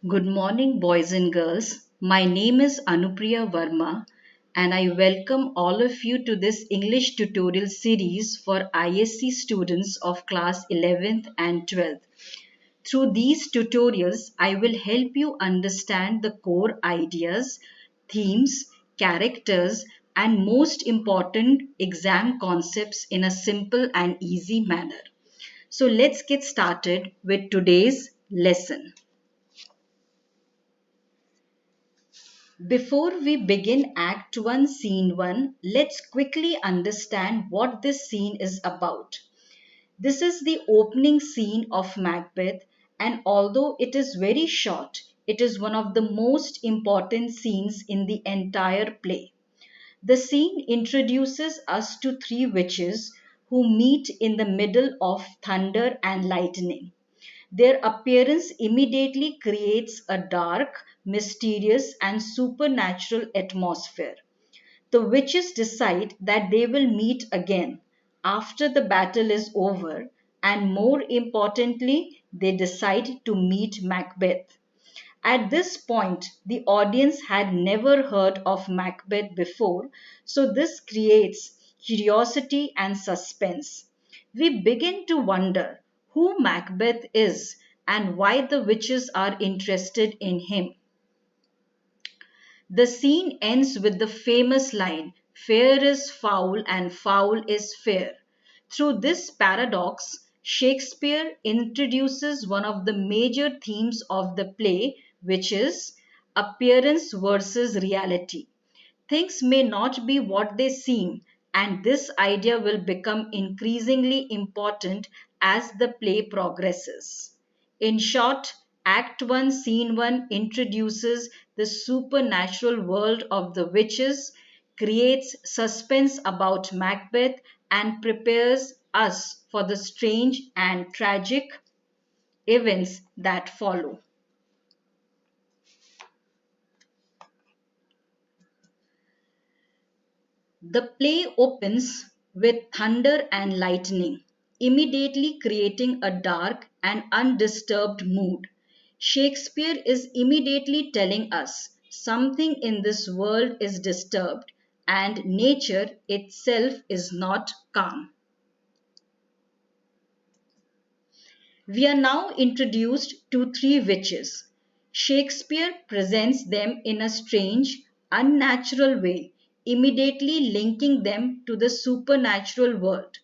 Good morning, boys and girls. My name is Anupriya Verma, and I welcome all of you to this English tutorial series for ISC students of class 11th and 12th. Through these tutorials, I will help you understand the core ideas, themes, characters, and most important exam concepts in a simple and easy manner. So let's get started with today's lesson. Before we begin Act 1, Scene 1, let's quickly understand what this scene is about. This is the opening scene of Macbeth, and although it is very short, it is one of the most important scenes in the entire play. The scene introduces us to three witches who meet in the middle of thunder and lightning. Their appearance immediately creates a dark, mysterious, and supernatural atmosphere. The witches decide that they will meet again after the battle is over, and more importantly, they decide to meet Macbeth. At this point, the audience had never heard of Macbeth before, so this creates curiosity and suspense. We begin to wonder who Macbeth is and why the witches are interested in him. The scene ends with the famous line, "Fair is foul and foul is fair." Through this paradox, Shakespeare introduces one of the major themes of the play, which is appearance versus reality. Things may not be what they seem, and this idea will become increasingly important as the play progresses. In short, Act 1, Scene 1 introduces the supernatural world of the witches, creates suspense about Macbeth, and prepares us for the strange and tragic events that follow. The play opens with thunder and lightning, immediately creating a dark and undisturbed mood. Shakespeare is immediately telling us something in this world is disturbed and nature itself is not calm. We are now introduced to three witches. Shakespeare presents them in a strange, unnatural way, immediately linking them to the supernatural world.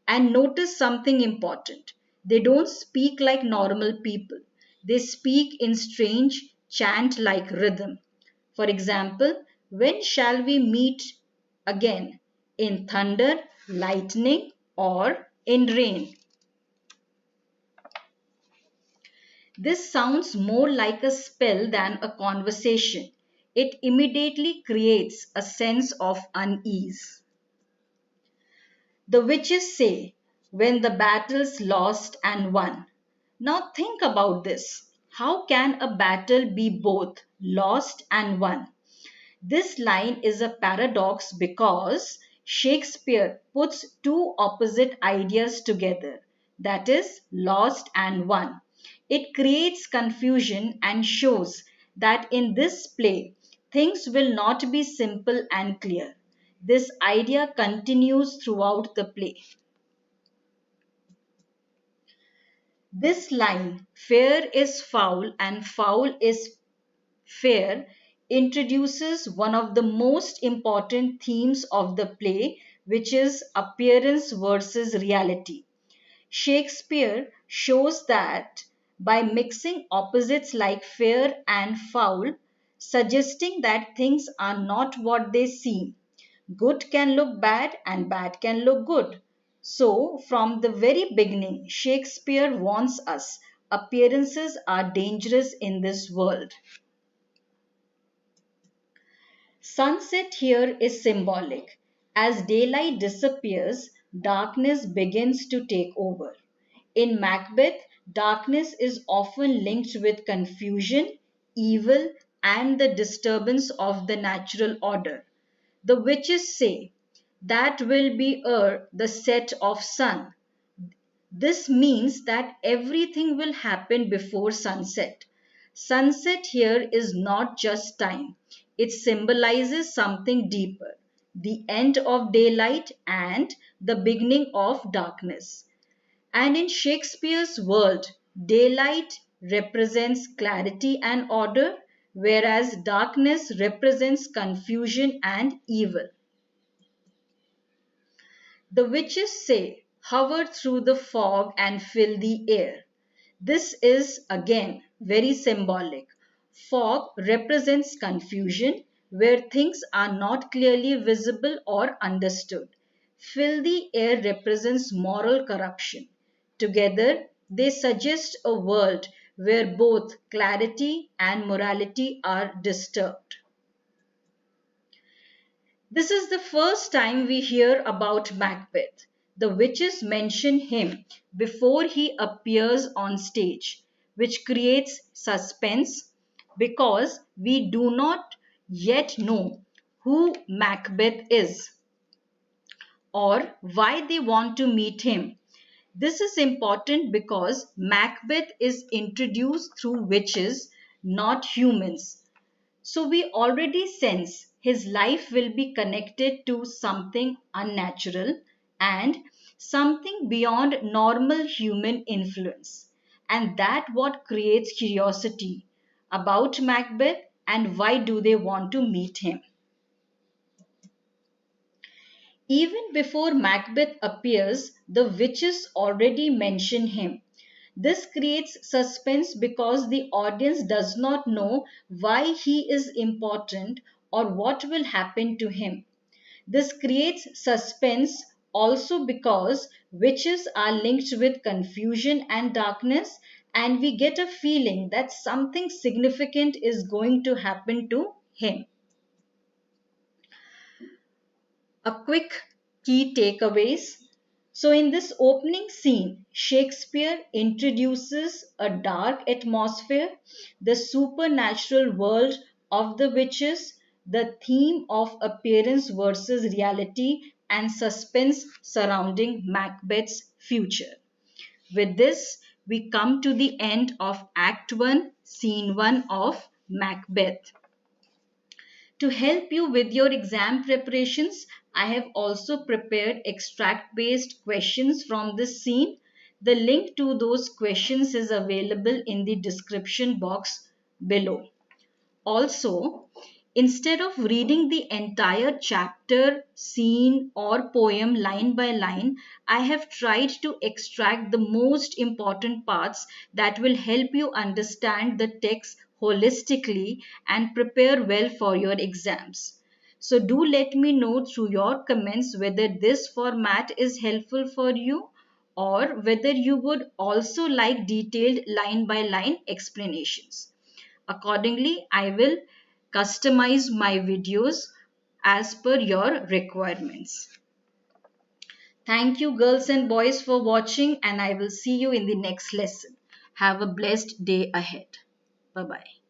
And notice something important. They don't speak like normal people. They speak in strange, chant like rhythm. For example, when shall we meet again? In thunder, lightning, or in rain? This sounds more like a spell than a conversation. It immediately creates a sense of unease. The witches say, "When the battle's lost and won." Now think about this. How can a battle be both lost and won? This line is a paradox because Shakespeare puts two opposite ideas together, that is, lost and won. It creates confusion and shows that in this play, things will not be simple and clear. This idea continues throughout the play. This line, "fair is foul and foul is fair," introduces one of the most important themes of the play, which is appearance versus reality. Shakespeare shows that by mixing opposites like fair and foul, suggesting that things are not what they seem. Good can look bad and bad can look good. So, from the very beginning, Shakespeare warns us appearances are dangerous in this world. Sunset here is symbolic. As daylight disappears, darkness begins to take over. In Macbeth, darkness is often linked with confusion, evil, and the disturbance of the natural order. The witches say, "That will be ere the set of sun." This means that everything will happen before sunset. Sunset here is not just time, it symbolizes something deeper, the end of daylight and the beginning of darkness. And in Shakespeare's world, daylight represents clarity and order, whereas darkness represents confusion and evil. The witches say, hover through the fog and fill the air. This is again very symbolic. Fog represents confusion, where things are not clearly visible or understood. Fill the air represents moral corruption. Together, they suggest a world where both clarity and morality are disturbed. This is the first time we hear about Macbeth. The witches mention him before he appears on stage, which creates suspense because we do not yet know who Macbeth is or why they want to meet him. This is important because Macbeth is introduced through witches, not humans. So we already sense his life will be connected to something unnatural and something beyond normal human influence. And that what creates curiosity about Macbeth and why do they want to meet him. Even before Macbeth appears, the witches already mention him. This creates suspense because the audience does not know why he is important or what will happen to him. This creates suspense also because witches are linked with confusion and darkness, and we get a feeling that something significant is going to happen to him. A quick key takeaways. So, in this opening scene, Shakespeare introduces a dark atmosphere, the supernatural world of the witches, the theme of appearance versus reality, and suspense surrounding Macbeth's future. With this, we come to the end of Act 1, Scene 1 of Macbeth. To help you with your exam preparations, I have also prepared extract based questions from this scene. The link to those questions is available in the description box below. Also, instead of reading the entire chapter, scene, or poem line by line, I have tried to extract the most important parts that will help you understand the text holistically and prepare well for your exams. So, do let me know through your comments whether this format is helpful for you or whether you would also like detailed line by line explanations. Accordingly, I will customize my videos as per your requirements. Thank you, girls and boys, for watching, and I will see you in the next lesson. Have a blessed day ahead. Bye bye.